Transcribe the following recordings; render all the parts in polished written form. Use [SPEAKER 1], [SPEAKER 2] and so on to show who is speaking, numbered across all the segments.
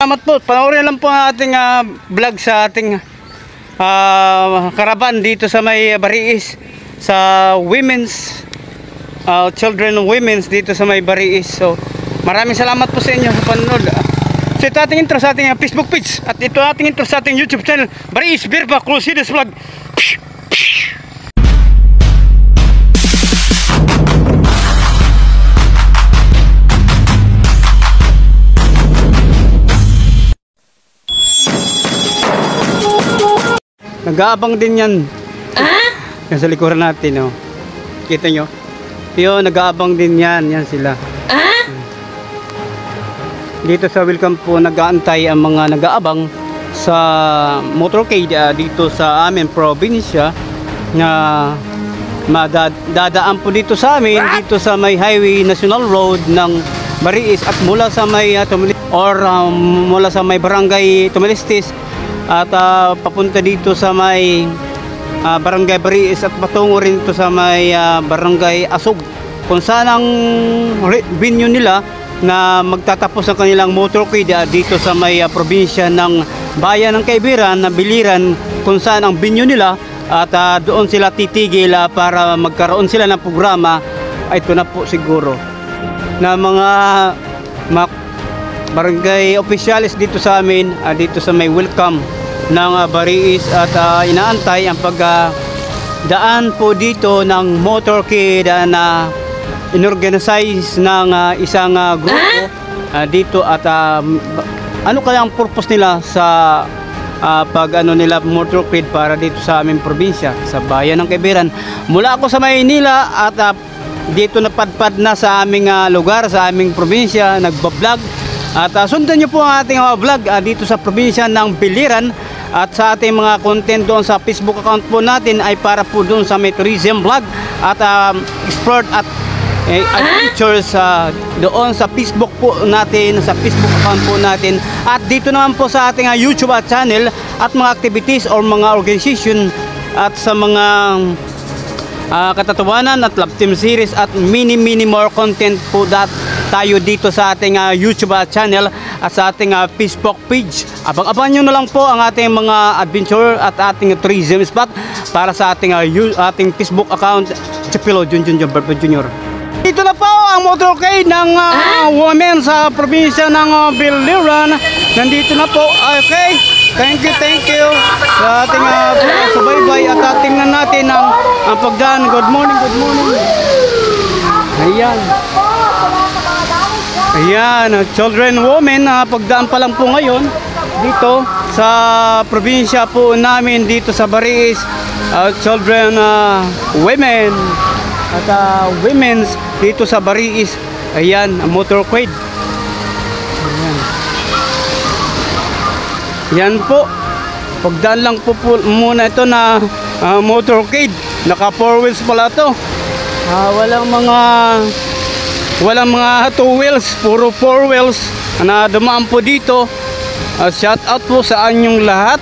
[SPEAKER 1] Salamat po. Panoorin lang po ang ating vlog sa ating karaban dito sa may Bariis sa women's children women's dito sa may Bariis. So maraming salamat po sa inyo sa panonood. So ito ating intro sa ating Facebook page at ito ating intro sa ating YouTube channel Bariis Birba Crusaders Vlog. Nag-aabang din yan. Yan sa likuran natin, oh. Kita nyo? Yun, nag-aabang din yan. Yan sila. Dito sa welcome po, nag-aantay ang mga nag-aabang sa motorcade dito sa amin probinsya na dadaan po dito sa amin, dito sa may highway national road ng Bariis at mula sa may mula sa may barangay Tumilistis at papunta dito sa may barangay Bariis at patungo rin ito sa may barangay Asog kung saan ang venue nila na magtatapos ang kanilang motorcade dito sa may probinsya ng bayan ng Kaibiran na Biliran kung saan ang venue nila at doon sila titigil para magkaroon sila ng programa. Ito na po siguro na mga barangay officials dito sa amin dito sa may welcome ng Bariis at inaantay ang pagdaan po dito ng motorcade na inorganize ng isang grupo dito at ano kaya ang purpose nila sa nila motorcade para dito sa aming probinsya sa bayan ng Kaibiran. Mula ako sa Maynila at dito napadpad na sa aming lugar, sa aming probinsya, nagbablog at sundan nyo po ang ating vlog dito sa probinsya ng Biliran at sa ating mga content doon sa Facebook account po natin ay para po doon sa may tourism vlog at export at adventures doon sa Facebook po natin, sa Facebook account po natin at dito naman po sa ating YouTube channel at mga activities or mga organization at sa mga katatawanan at love team series at many more content po tayo dito sa ating YouTube channel at sa ating Facebook page. Abang-abangan nyo na lang po ang ating mga adventure at ating tourism spot para sa ating Facebook account Chipilo Junjun Jr. Dito na po ang motorcade ng women sa probinsya ng Biliran. Nandito na po. Okay. Thank you sa ating subaybay at tingnan natin ang pagdaan. Good morning. Ayan, children, women, pagdaan pa lang po ngayon dito sa probinsya po namin dito sa Bariis. Children, women at women's dito sa Bariis. Ayan, ang motorcade. Yan po. Pagdaan lang po muna ito na motorcade. Naka 4 wheels pala ito. Walang mga 2 wheels, puro 4 wheels na dumaan po dito. Shout out po sa anyong lahat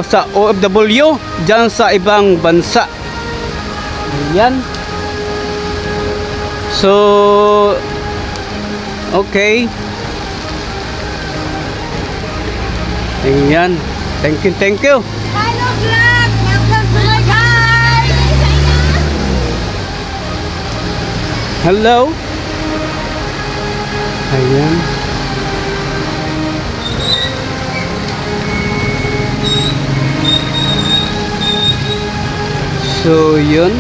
[SPEAKER 1] sa OFW dyan sa ibang bansa. Ayan. So okay. Ayan. Thank you. Hello. Ayan. So yun.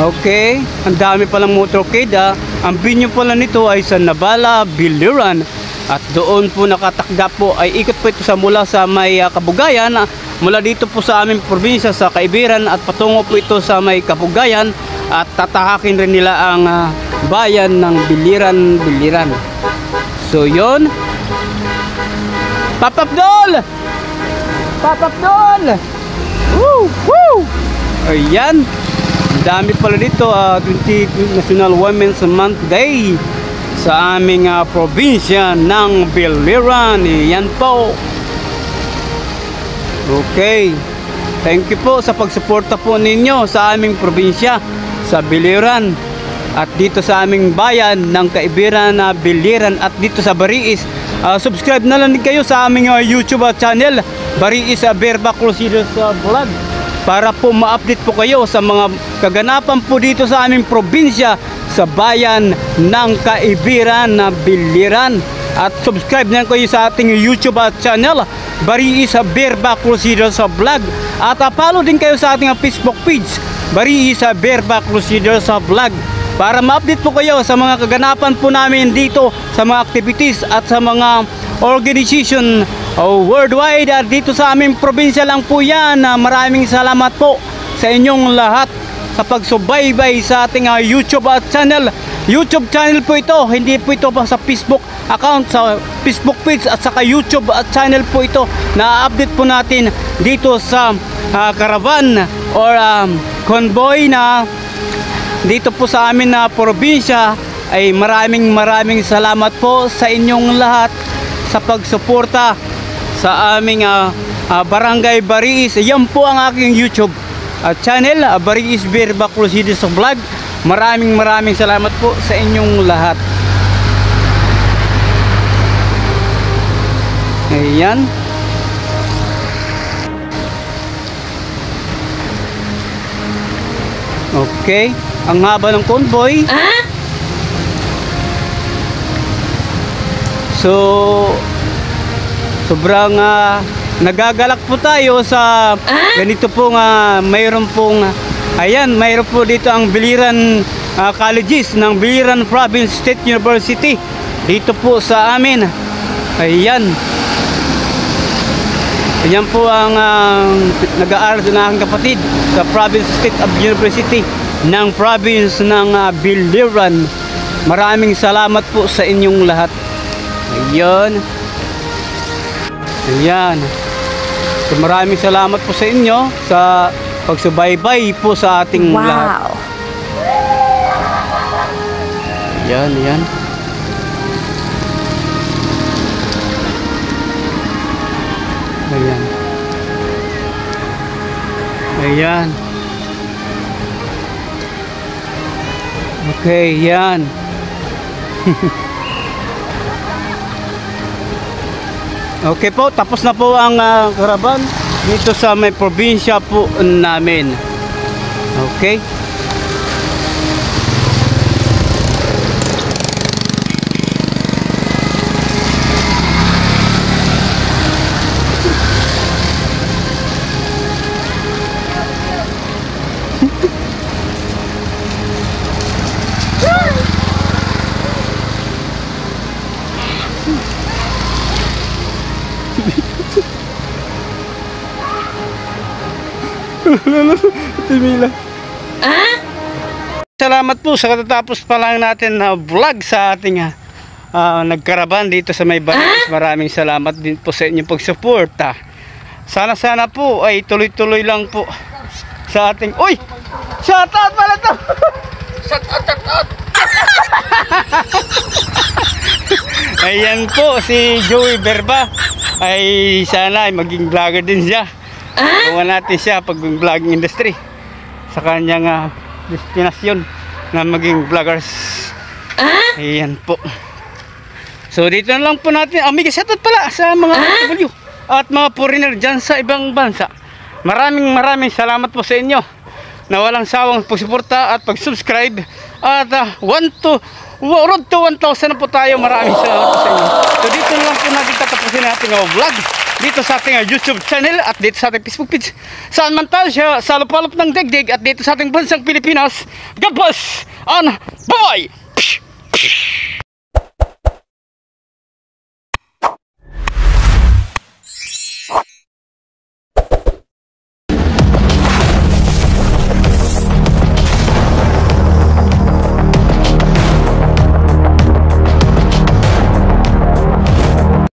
[SPEAKER 1] Okay, ang dami palang motorcade. Ang venue pala nito ay sa Nabala, Biliran. At doon po nakatakda po ay ikot po ito mula sa may Kabugayan. Mula dito po sa aming probinsya sa Kaibiran at patungo po ito sa may Kabugayan. At tatahakin rin nila ang bayan ng Biliran. So yun. Papapdol! Papapdol! Woo! Woo! Ayan. Ang dami pala dito. 20 National Women's Month Day sa aming probinsya ng Biliran. Yan po. Okay. Thank you po sa pagsuporta po ninyo sa aming probinsya sa Biliran at dito sa aming bayan ng Kaibiran na Biliran at dito sa Bariis. Subscribe na lang din kayo sa aming YouTube channel Bariis Berba Crusaders Vlog para po ma-update po kayo sa mga kaganapan po dito sa aming probinsya sa bayan ng Kaibiran na Biliran. At subscribe na kayo sa ating YouTube channel Bariis Berba Crusaders Vlog at follow din kayo sa ating Facebook page Bariis Berba Crusaders Vlog para ma-update po kayo sa mga kaganapan po namin dito sa mga activities at sa mga organization worldwide at dito sa aming probinsya lang po yan. Maraming salamat po sa inyong lahat sa pagsubaybay sa ating YouTube channel. YouTube channel po ito, hindi po ito pa sa Facebook account, sa Facebook page at saka YouTube channel po ito na update po natin dito sa caravan or convoy na dito po sa amin na probinsya. Ay maraming salamat po sa inyong lahat sa pagsuporta sa aming Barangay Bariis. Yan po ang aking YouTube channel Bariis Berba Crusaders Vlog. Maraming salamat po sa inyong lahat. Ayan. Okay. Ang haba ng convoy. So sobrang nagagalak po tayo sa ganito pong mayroon pong ayan, mayroon po dito ang Biliran Colleges ng Biliran Province State University dito po sa amin. Ayan. Ayan po ang nag-aaral na aking kapatid sa Province State of University ng province ng Biliran. Maraming salamat po sa inyong lahat. Ayan. Ayan. So, maraming salamat po sa inyo sa pagsubaybay po sa ating lahat. Ayan, ayan. Ayan. Ayan. Okay, yan. Okay po, tapos na po ang karaban dito sa may probinsya po namin. Okay. Timila. Salamat po sa katatapos pa lang natin na vlog sa ating nagkaraban dito sa may Bariis. Maraming salamat din po sa inyong pagsuporta. Sana po ay tuloy-tuloy lang po sa ating... Uy! Shout out pala to! Shout out! Ayan po si Joey Berba. Ay sana ay maging vlogger din siya. Gawa natin siya pag vlogging industry sa kanyang destinasyon na maging vloggers. Ayan po. So dito na lang po natin. May shoutout pala sa mga OFW at mga foreigner dyan sa ibang bansa. Maraming salamat po sa inyo na walang sawang pagsuporta at pag-subscribe. At road to 1,000 na po tayo. Maraming salamat po sa inyo. So dito na lang po natin tatapusin natin ang vlog dito sa ating YouTube channel at dito sa ating Facebook page. Saan man tayo siya sa lupalop ng degdeg at dito sa ating bansang Pilipinas. God bless and bye!